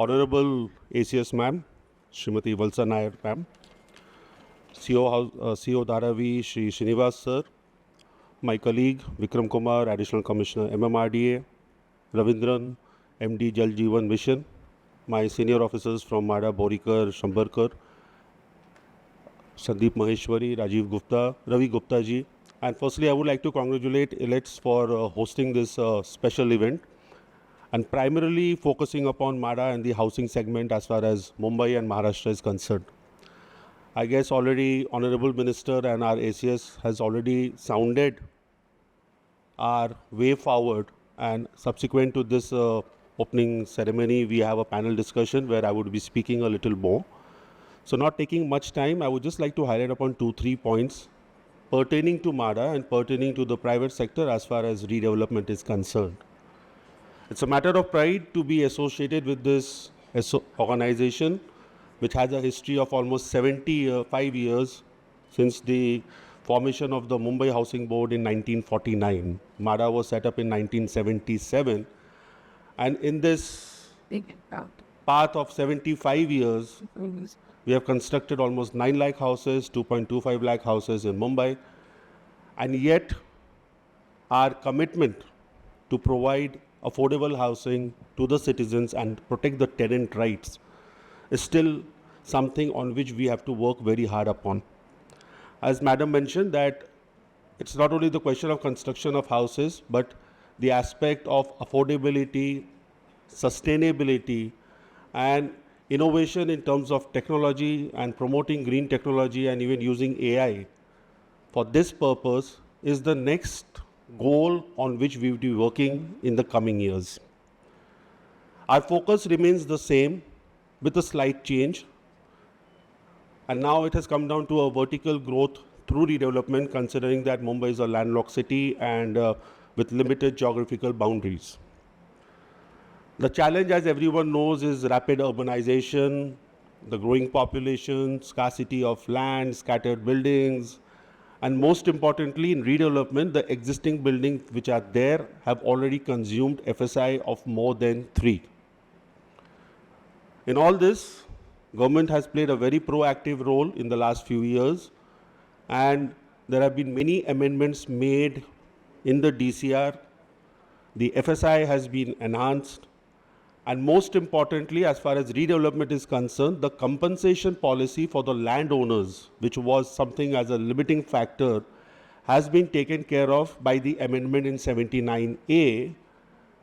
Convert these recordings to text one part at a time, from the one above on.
Honorable ACS ma'am, Srimati Valsa Nair ma'am, CO Dharavi, Shri Srinivas sir, my colleague Vikram Kumar, Additional Commissioner MMRDA, Ravindran, MD Jal Jeevan Mission, my senior officers from MHADA, Borikar, Shambarkar, Sandeep Maheshwari, Rajiv Gupta, Ravi Gupta ji. And firstly, I would like to congratulate Elets for hosting this special event and primarily focusing upon MHADA and the housing segment as far as Mumbai and Maharashtra is concerned. I guess already Honorable Minister and our ACS has already sounded our way forward, and subsequent to this opening ceremony, we have a panel discussion where I would be speaking a little more. So not taking much time, I would just like to highlight upon 2-3 points pertaining to MHADA and pertaining to the private sector as far as redevelopment is concerned. It's a matter of pride to be associated with this organization, which has a history of almost 75 years since the formation of the Mumbai Housing Board in 1949. MHADA was set up in 1977. And in this path of 75 years, we have constructed almost 9 lakh houses, 2.25 lakh houses in Mumbai. And yet, our commitment to provide affordable housing to the citizens and protect the tenant rights is still something on which we have to work very hard upon. As Madam mentioned, that it's not only the question of construction of houses, but the aspect of affordability, sustainability, and innovation in terms of technology and promoting green technology and even using AI for this purpose is the next goal on which we will be working in the coming years. Our focus remains the same with a slight change, and now it has come down to a vertical growth through redevelopment, considering that Mumbai is a landlocked city and with limited geographical boundaries. The challenge, as everyone knows, is rapid urbanization, the growing population, scarcity of land, scattered buildings, and most importantly, in redevelopment, the existing buildings which are there have already consumed FSI of more than 3. In all this, government has played a very proactive role in the last few years, and there have been many amendments made in the DCR. The FSI has been enhanced, and most importantly, as far as redevelopment is concerned, the compensation policy for the landowners, which was something as a limiting factor, has been taken care of by the amendment in 79A,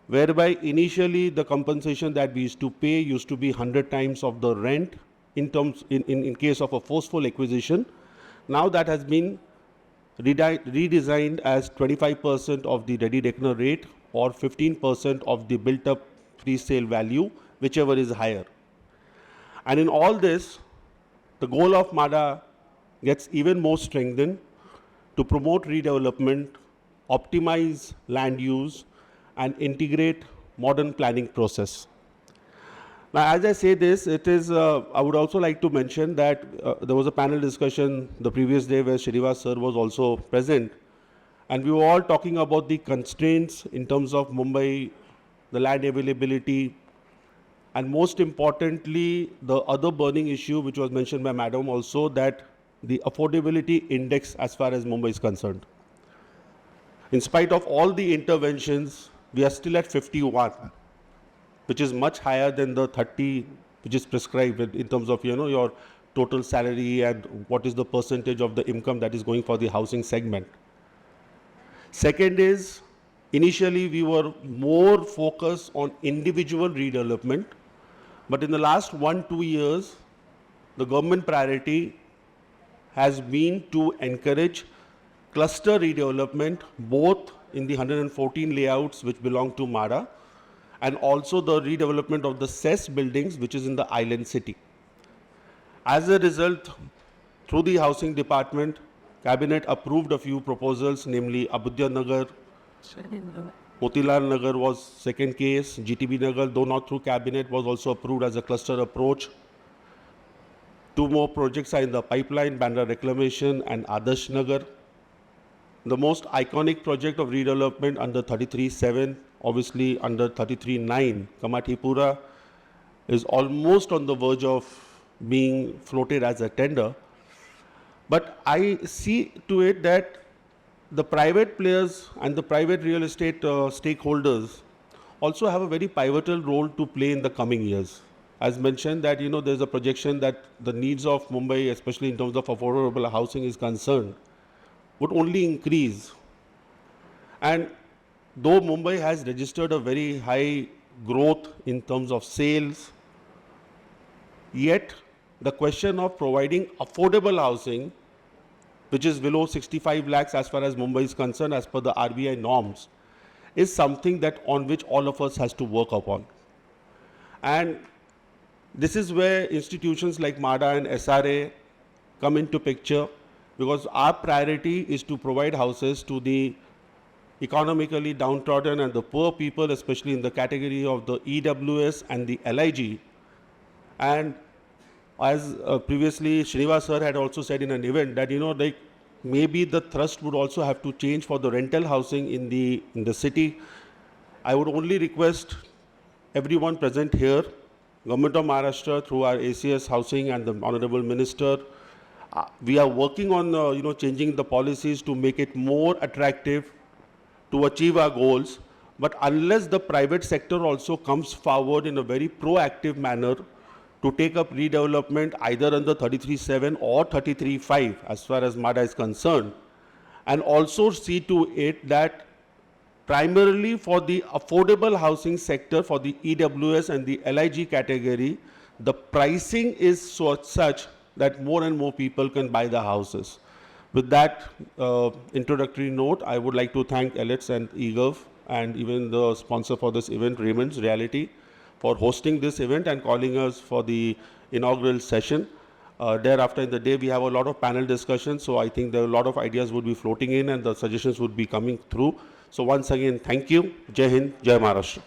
whereby initially the compensation that we used to pay used to be 100 times of the rent in case of a forceful acquisition. Now that has been redesigned as 25% of the ready-reckoner rate or 15% of the built-up pre-sale value, whichever is higher. And in all this, the goal of MHADA gets even more strengthened to promote redevelopment, optimize land use, and integrate modern planning process. Now, as I say this, it is, I would also like to mention that there was a panel discussion the previous day where Srinivas sir was also present, and we were all talking about the constraints in terms of Mumbai, the land availability, and most importantly, the other burning issue which was mentioned by Madam also, that the affordability index as far as Mumbai is concerned. In spite of all the interventions, we are still at 51, which is much higher than the 30 which is prescribed in terms of your total salary and what is the percentage of the income that is going for the housing segment. Second is, initially we were more focused on individual redevelopment, but in the last 1-2 years, the government priority has been to encourage cluster redevelopment both in the 114 layouts which belong to MHADA and also the redevelopment of the CES buildings which is in the island city. As a result, through the housing department, Cabinet approved a few proposals, namely Abudya Nagar, Motilal Nagar was second case, GTB Nagar, though not through Cabinet, was also approved as a cluster approach. 2 more projects are in the pipeline, Bandra Reclamation and Adarsh Nagar. The most iconic project of redevelopment under 33-7, obviously under 33-9, Kamathipura, is almost on the verge of being floated as a tender. But I see to it that the private players and the private real estate stakeholders also have a very pivotal role to play in the coming years. As mentioned that, there's a projection that the needs of Mumbai, especially in terms of affordable housing is concerned, would only increase. And though Mumbai has registered a very high growth in terms of sales, yet the question of providing affordable housing, which is below 65 lakhs as far as Mumbai is concerned, as per the RBI norms, is something that on which all of us has to work upon. And this is where institutions like MHADA and SRA come into picture, because our priority is to provide houses to the economically downtrodden and the poor people, especially in the category of the EWS and the LIG. And as previously Srinivas sir had also said in an event that, like maybe the thrust would also have to change for the rental housing in the city. I would only request everyone present here, Government of Maharashtra through our ACS Housing and the Honorable Minister, we are working on changing the policies to make it more attractive to achieve our goals. But unless the private sector also comes forward in a very proactive manner to take up redevelopment either under 33.7 or 33.5 as far as MHADA is concerned, and also see to it that primarily for the affordable housing sector, for the EWS and the LIG category, the pricing is such that more and more people can buy the houses. With that introductory note, I would like to thank Elets and eGov and even the sponsor for this event, Raymond's Reality, for hosting this event and calling us for the inaugural session. Thereafter in the day, we have a lot of panel discussions, so I think there are a lot of ideas would be floating in and the suggestions would be coming through. So once again, thank you. Jai Hind, Jai Maharashtra.